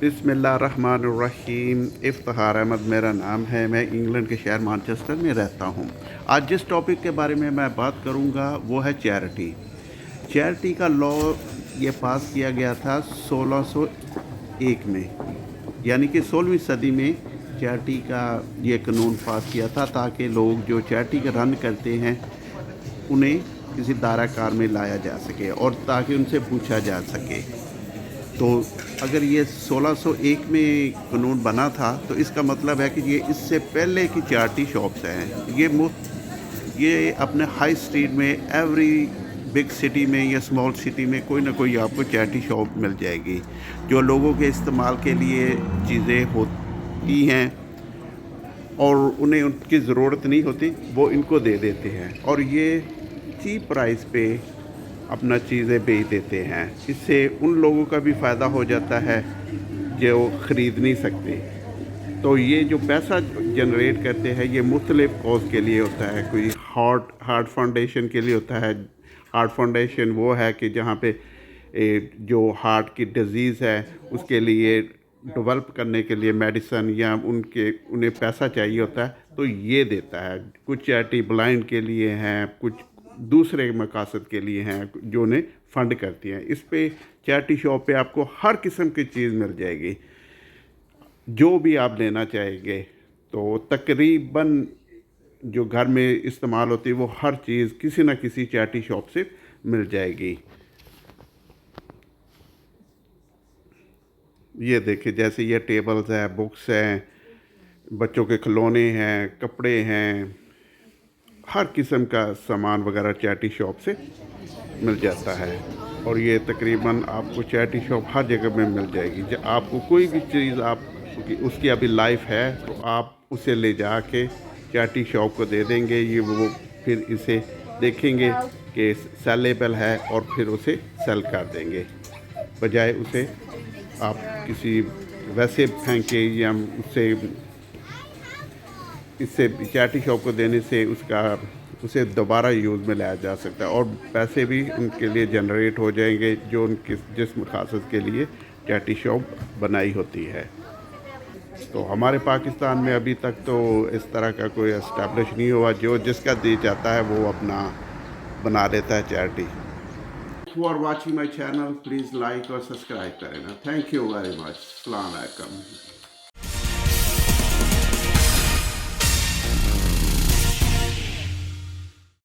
बिस्मिल्लाहिर्रहमानिर्रहीम। इफ्तिखार अहमद मेरा नाम है। मैं इंग्लैंड के शहर मैनचेस्टर में रहता हूँ। आज जिस टॉपिक के बारे में मैं बात करूँगा वो है चैरिटी। चैरिटी का लॉ ये पास किया गया था 1601 में, यानी कि 16वीं सदी में चैरिटी का ये कानून पास किया था ताकि लोग जो चैरिटी का रन करते हैं उन्हें किसी दायरा कार में लाया जा सके और ताकि उनसे पूछा जा सके। तो अगर ये 1601 में कानून बना था तो इसका मतलब है कि ये इससे पहले की चैरिटी शॉप्स हैं। ये अपने हाई स्ट्रीट में एवरी बिग सिटी में या स्मॉल सिटी में कोई ना कोई आपको चैरिटी शॉप मिल जाएगी जो लोगों के इस्तेमाल के लिए चीज़ें होती हैं और उन्हें उनकी ज़रूरत नहीं होती, वो इनको दे देते हैं और ये चीप प्राइस पे अपना चीज़ें बेच देते हैं। इससे उन लोगों का भी फ़ायदा हो जाता है जो ख़रीद नहीं सकते। तो ये जो पैसा जनरेट करते हैं ये मुख्तलिफ़ कॉज के लिए होता है। कोई हार्ट फाउंडेशन के लिए होता है। हार्ट फाउंडेशन वो है कि जहाँ पे जो हार्ट की डिजीज़ है उसके लिए डेवलप करने के लिए मेडिसन या उन्हें पैसा चाहिए होता है तो ये देता है। कुछ चैरिटी ब्लाइंड के लिए हैं, कुछ दूसरे मकासद के लिए हैं जो उन्हें फ़ंड करती हैं। इस पे चैरिटी शॉप पे आपको हर किस्म की चीज़ मिल जाएगी जो भी आप लेना चाहेंगे। तो तकरीबन जो घर में इस्तेमाल होती है वो हर चीज़ किसी न किसी चैरिटी शॉप से मिल जाएगी। ये देखिए, जैसे ये टेबल्स हैं, बुक्स हैं, बच्चों के खिलौने हैं, कपड़े हैं, हर किस्म का सामान वगैरह चैरिटी शॉप से मिल जाता है। और ये तकरीबन आपको चैरिटी शॉप हर जगह में मिल जाएगी। जब आपको कोई भी चीज़ उसकी अभी लाइफ है तो आप उसे ले जा के चैरिटी शॉप को दे देंगे। ये वो फिर इसे देखेंगे कि सेलेबल है और फिर उसे सेल कर देंगे, बजाय उसे आप किसी वैसे फेंके या इससे चैरिटी शॉप को देने से उसे दोबारा यूज़ में लाया जा सकता है और पैसे भी उनके लिए जनरेट हो जाएंगे जो उनके जिस मकसद के लिए चैरिटी शॉप बनाई होती है। तो हमारे पाकिस्तान में अभी तक तो इस तरह का कोई एस्टैब्लिश नहीं हुआ। जो जिसका दिल चाहता है वो अपना बना लेता है charity. For watching my channel, please like और सब्सक्राइब करें ना। Thank you very much. अस्सलाम वालेकुम।